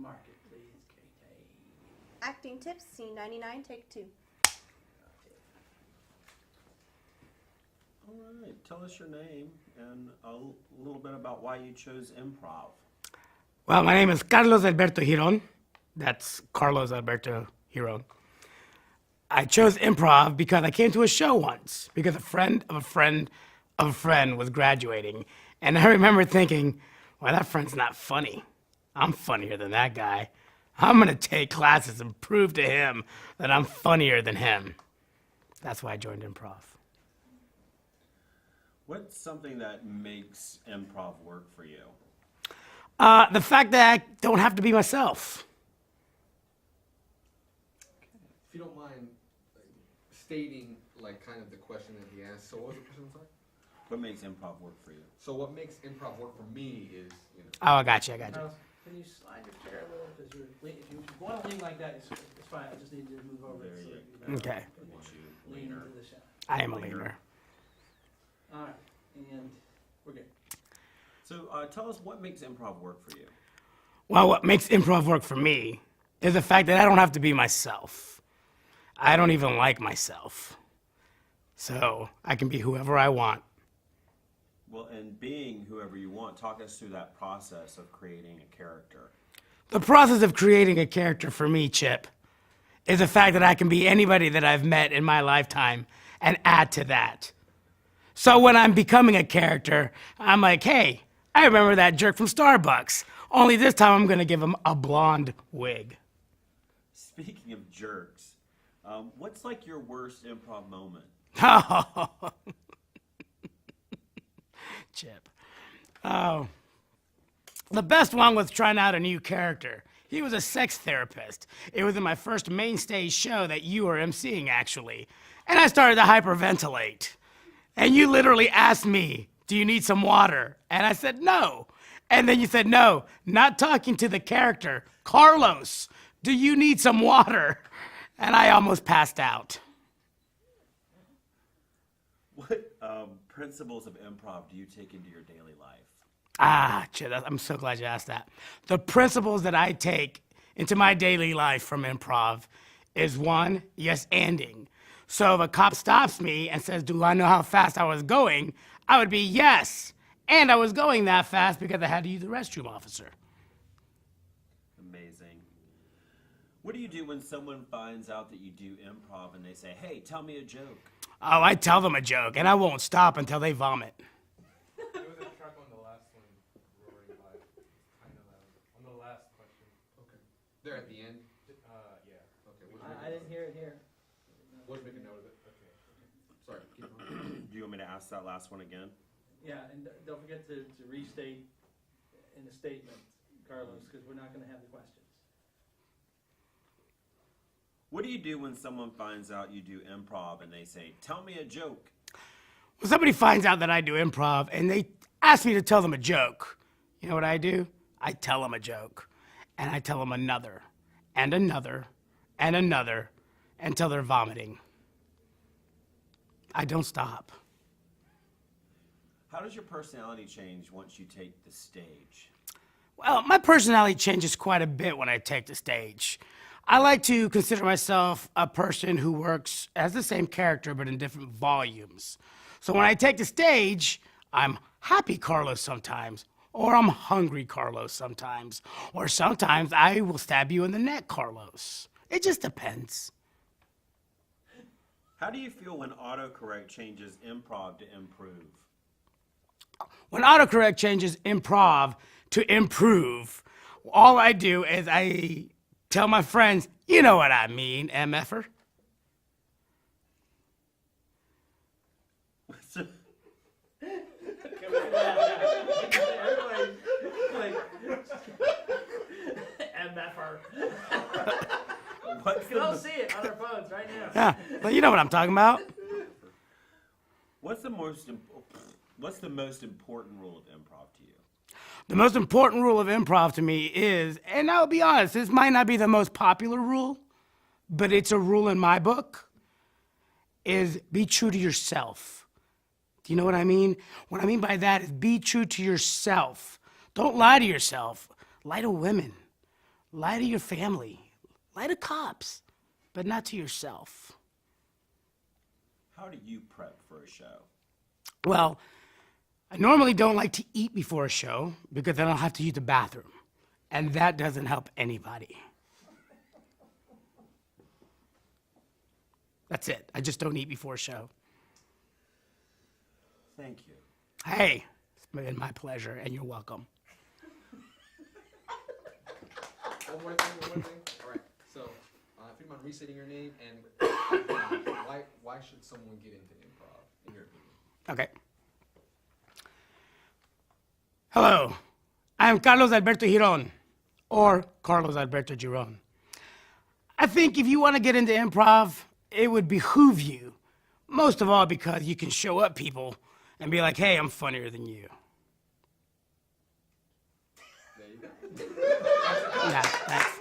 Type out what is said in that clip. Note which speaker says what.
Speaker 1: market, please, KK.
Speaker 2: Acting tips, scene 99, take 2.
Speaker 3: All right, tell us your name and a little bit about why you chose improv.
Speaker 4: Well, my name is Carlos Alberto Giron. That's Carlos Alberto Giron. I chose improv because I came to a show once because a friend of a friend of a friend was graduating. And I remember thinking, well, that friend's not funny. I'm funnier than that guy. I'm gonna take classes and prove to him that I'm funnier than him. That's why I joined improv.
Speaker 3: What's something that makes improv work for you?
Speaker 4: The fact that I don't have to be myself.
Speaker 5: If you don't mind stating, like, kind of the question that he asked. So what was the question, I'm sorry?
Speaker 3: What makes improv work for you?
Speaker 5: So what makes improv work for me is, you know.
Speaker 4: Oh, I got you.
Speaker 1: Carlos, can you slide your chair a little? Because if you want to lean like that, it's fine. I just need you to move over.
Speaker 3: There
Speaker 1: so
Speaker 3: you
Speaker 1: that
Speaker 3: go.
Speaker 1: you
Speaker 4: Okay.
Speaker 1: lean into the shot.
Speaker 4: I am a leaner.
Speaker 1: All right, and we're good.
Speaker 3: So tell us what makes improv work for you.
Speaker 4: Well, what makes improv work for me is the fact that I don't have to be myself. I don't even like myself. So I can be whoever I want.
Speaker 3: Well, and being whoever you want, talk us through that process of creating a character.
Speaker 4: The process of creating a character for me, Chip, is the fact that I can be anybody that I've met in my lifetime and add to that. So when I'm becoming a character, I'm like, hey, I remember that jerk from Starbucks. Only this time I'm gonna give him a blonde wig.
Speaker 3: Speaking of jerks, what's like your worst improv moment?
Speaker 4: Chip. Oh. The best one was trying out a new character. He was a sex therapist. It was in my first main stage show that you were emceeing, actually. And I started to hyperventilate. And you literally asked me, do you need some water? And I said, no. And then you said, no, not talking to the character. Carlos, do you need some water? And I almost passed out.
Speaker 3: What principles of improv do you take into your daily life?
Speaker 4: Ah, Chip, I'm so glad you asked that. The principles that I take into my daily life from improv is one, yes, anding. So if a cop stops me and says, do I know how fast I was going? I would be, yes. And I was going that fast because I had to use the restroom, officer.
Speaker 3: Amazing. What do you do when someone finds out that you do improv and they say, hey, tell me a joke?
Speaker 4: Oh, I tell them a joke, and I won't stop until they vomit.
Speaker 6: There was a truck on the last one roaring by. I know that one. On the last question.
Speaker 5: Okay. There at the end.
Speaker 6: Yeah.
Speaker 5: Okay.
Speaker 1: I didn't hear it here.
Speaker 5: We'll make a note of it.
Speaker 6: Okay.
Speaker 5: Sorry. Keep going.
Speaker 3: Do you want me to ask that last one again?
Speaker 1: Yeah, and don't forget to restate in the statement, Carlos, because we're not going to have the questions.
Speaker 3: What do you do when someone finds out you do improv and they say, tell me a joke?
Speaker 4: When somebody finds out that I do improv and they ask me to tell them a joke, you know what I do? I tell them a joke. And I tell them another, and another, and another, until they're vomiting. I don't stop.
Speaker 3: How does your personality change once you take the stage?
Speaker 4: Well, my personality changes quite a bit when I take the stage. I like to consider myself a person who works as the same character but in different volumes. So when I take the stage, I'm happy Carlos sometimes, or I'm hungry Carlos sometimes, or sometimes I will stab you in the neck Carlos. It just depends.
Speaker 3: How do you feel when autocorrect changes improv to improve?
Speaker 4: When autocorrect changes improv to improve, all I do is I tell my friends, you know what I mean, MFer.
Speaker 3: What's
Speaker 1: You can all see it on our phones right now.
Speaker 4: Yeah, well, you know what I'm talking about.
Speaker 3: What's the most important rule of improv to you?
Speaker 4: The most important rule of improv to me is, and I'll be honest, this might not be the most popular rule, but it's a rule in my book, is be true to yourself. Do you know what I mean? What I mean by that is be true to yourself. Don't lie to yourself. Lie to women. Lie to your family. Lie to cops, but not to yourself.
Speaker 3: How do you prep for a show?
Speaker 4: Well, I normally don't like to eat before a show because then I'll have to use the bathroom. And that doesn't help anybody. That's it. I just don't eat before a show.
Speaker 3: Thank you.
Speaker 4: Hey, it's been my pleasure, and you're welcome.
Speaker 5: One more thing. All right. So, if you mind restating your name and why should someone get into improv, in your opinion?
Speaker 4: Okay. Hello, I'm Carlos Alberto Giron, or Carlos Alberto Giron. I think if you want to get into improv, it would behoove you, most of all because you can show up people and be like, hey, I'm funnier than you.
Speaker 5: There you go.
Speaker 4: Yeah, that's